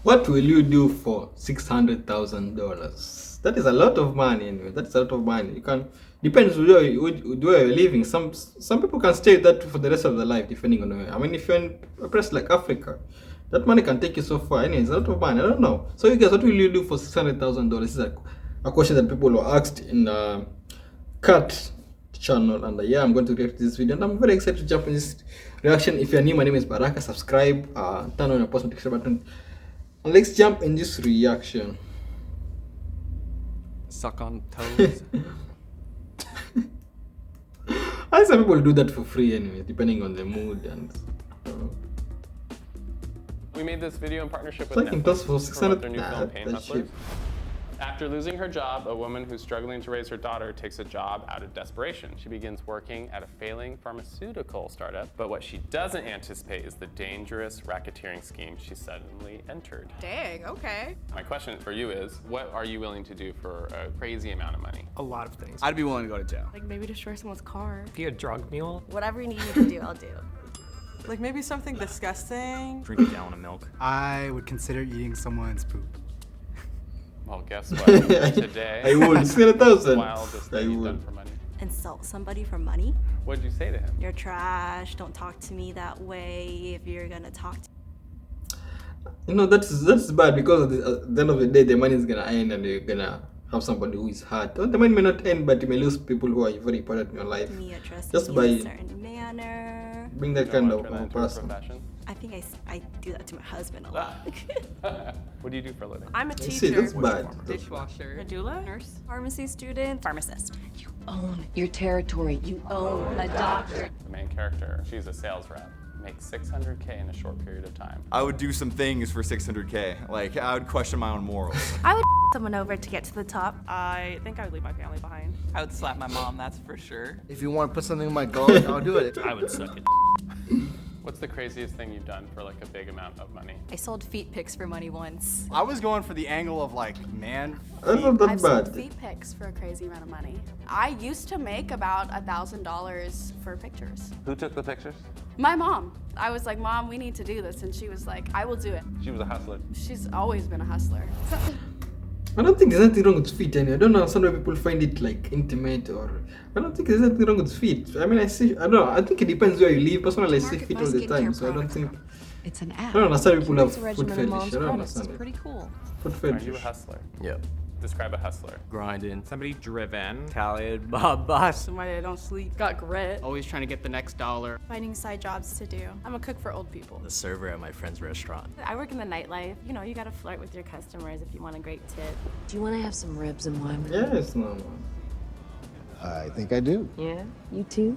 What will you do for $600,000? That is a lot of money anyway. That's a lot of money. You can depends where where you're living. Some people can stay with that for the rest of their life, depending on where. I mean, if you're in a place like Africa, that money can take you so far. Anyway, it's a lot of money. I don't know. So you guys, what will you do for $600,000? This is a question that people were asked in Cut channel, and yeah, I'm going to react to this video, and I'm very excited to jump in this reaction. If you're new, my name is Baraka. Subscribe, turn on your post notification button, and let's jump in this reaction. Suck on toes. I some people do that for free anyway, depending on the mood and. We made this video in partnership with Like in Netflix for to 600. promote their new film, Pain That's Hustlers. cheap. After losing her job, a woman who's struggling to raise her daughter takes a job out of desperation. She begins working at a failing pharmaceutical startup, but what she doesn't anticipate is the dangerous racketeering scheme she suddenly entered. Dang, okay. My question for you is, what are you willing to do for a crazy amount of money? A lot of things. I'd be willing to go to jail. Like maybe destroy someone's car. Be a drug mule. Whatever you need me to do, I'll do. Like maybe something disgusting. Drink a gallon of milk. I would consider eating someone's poop. Well, guess what? Today, I would. 600,000. wildest I thing you've would. done for money. Insult somebody for money? What did you say to him? You're trash. Don't talk to me that way if you're gonna talk to You know, that's bad because at the end of the day, the money is gonna end, and you're gonna have somebody who is hurt. Well, the money may not end, but you may lose people who are very important in your life. me, address Just me by in a certain manner. being that You kind don't of wanna turn that into a person. profession? I think I do that to my husband a lot. What do you do for a living? I'm a I see, teacher. that's bad. Dishwasher. A doula? Nurse, pharmacy student, pharmacist. You own your territory. You own a doctor. The main character, she's a sales rep, makes $600K in a short period of time. I would do some things for 600K. Like, I would question my own morals. I would someone over to get to the top. I think I would leave my family behind. I would slap my mom, that's for sure. If you want to put something in my gullet, I'll do it. I would suck it. What's the craziest thing you've done for like a big amount of money? I sold feet pics for money once. I was going for the angle of like, man, That's not that I've sold bad. feet pics for a crazy amount of money. I used to make about $1,000 for pictures. Who took the pictures? My mom. I was like, Mom, we need to do this. And she was like, I will do it. She was a hustler. She's always been a hustler. I don't think there's anything wrong with feet, and I don't know. Some people find it like intimate, or I don't think there's anything wrong with feet. I mean, I don't know. I think it depends where you live. Personally, I see feet all the time, so I don't think. It's an I app. don't understand people have It's a foot regimen of fetish. mom's I don't products. understand It's it. pretty cool. Foot Are you a fetish. hustler? Yep. Describe a hustler. Grinding. Somebody driven. Talented. Boss. Somebody that don't sleep. Got grit. always trying to get the next dollar. Finding side jobs to do. I'm a cook for old people. The server at my friend's restaurant. I work in the nightlife. You know, you gotta flirt with your customers if you want a great tip. Do you want to have some ribs and wine with Yes, no. I think I do. Yeah, you too?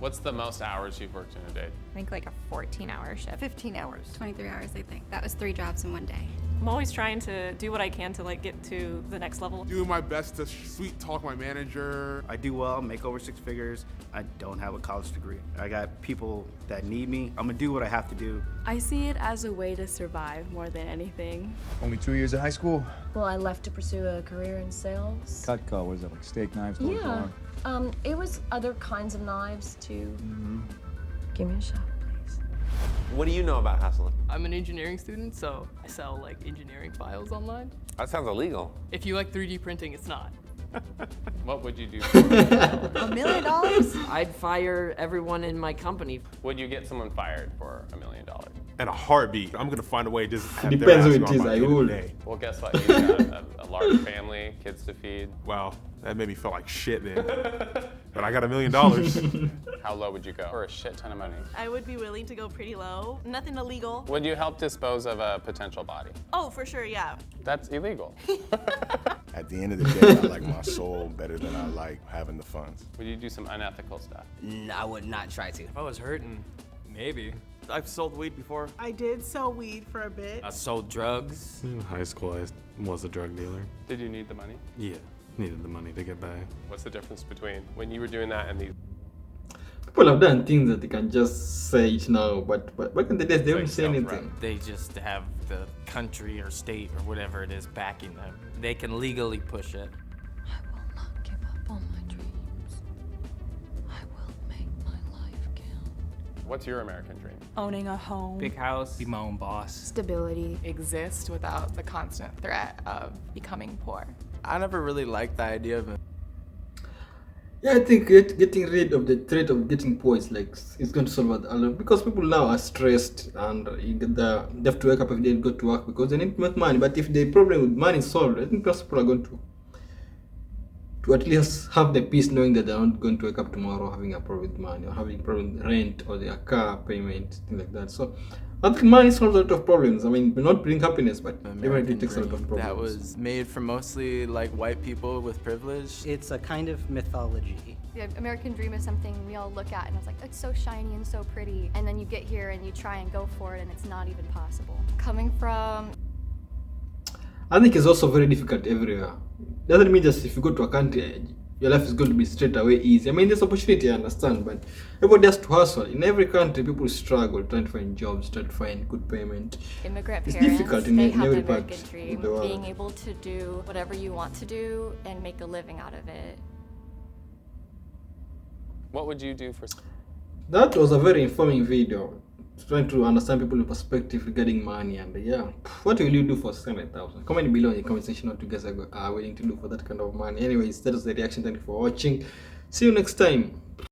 What's the most hours you've worked in a day? I think like a 14-hour shift. 15 hours. 23 hours, I think. That was 3 jobs in one day. I'm always trying to do what I can to like get to the next level. Doing my best to sweet talk my manager. I do well, make over 6 figures. I don't have a college degree. I got people that need me. I'm gonna do what I have to do. I see it as a way to survive more than anything. Only 2 years of high school. Well, I left to pursue a career in sales. Cutco, was it like steak knives? Yeah. It was other kinds of knives too. Give me a shot, please. What do you know about hustling? I'm an engineering student, so I sell like engineering files online. That sounds illegal. If you like 3D printing, it's not. What would you do for $1 million? $1 million? I'd fire everyone in my company. Would you get someone fired for $1 million? And a heartbeat. I'm gonna find a way to just have Depends their who ass it gone is, by I the end of the would. day. Well, guess what? You've got a large family, kids to feed. Wow, that made me feel like shit then. But I got $1 million. How low would you go for a shit ton of money? I would be willing to go pretty low. Nothing illegal. Would you help dispose of a potential body? Oh, for sure, yeah. That's illegal. At the end of the day, I like my soul better than I like having the funds. Would you do some unethical stuff? I would not try to. If I was hurting, maybe. I've sold weed before. I did sell weed for a bit. I sold drugs. In high school, I was a drug dealer. Did you need the money? Yeah, needed the money to get by. What's the difference between when you were doing that and these? People have done things that they can just say it now, but back in the days they Like don't say self-rep. anything. They just have the country or state or whatever it is backing them. They can legally push it. I will not give up on my dreams. I will make my life count. What's your American dream? Owning a home. Big house, be my own boss. Stability. Exist without the constant threat of becoming poor. I never really liked the idea of it. Yeah, I think getting rid of the threat of getting poor is like it's going to solve it a lot, because people now are stressed and they have to wake up every day and go to work because they need to make money. But if the problem with money is solved, I think most people are going to at least have the peace knowing that they're not going to wake up tomorrow having a problem with money or having a problem with rent or their car payment, things like that. So I think money solves a lot of problems. I mean, it may not bring happiness, but definitely takes a lot of problems. That was made for mostly like white people with privilege. It's a kind of mythology. The American dream is something we all look at and it's like, it's so shiny and so pretty. And then you get here and you try and go for it and it's not even possible. Coming from... I think it's also very difficult everywhere. Doesn't mean just if you go to a country, your life is going to be straight away easy. I mean, there's opportunity, I understand, but everybody has to hustle. In every country, people struggle trying to find jobs, trying to find good payment. Immigrant It's parents, difficult they in have every the part American dream, of the world. being able to do whatever you want to do and make a living out of it. What would you do for... That was a very informing video, trying to understand people's perspective regarding money. And yeah, what will you do for 600,000? Comment below in the comment section what you guys are willing to do for that kind of money. Anyways, that was the reaction. Thank you for watching. See you next time.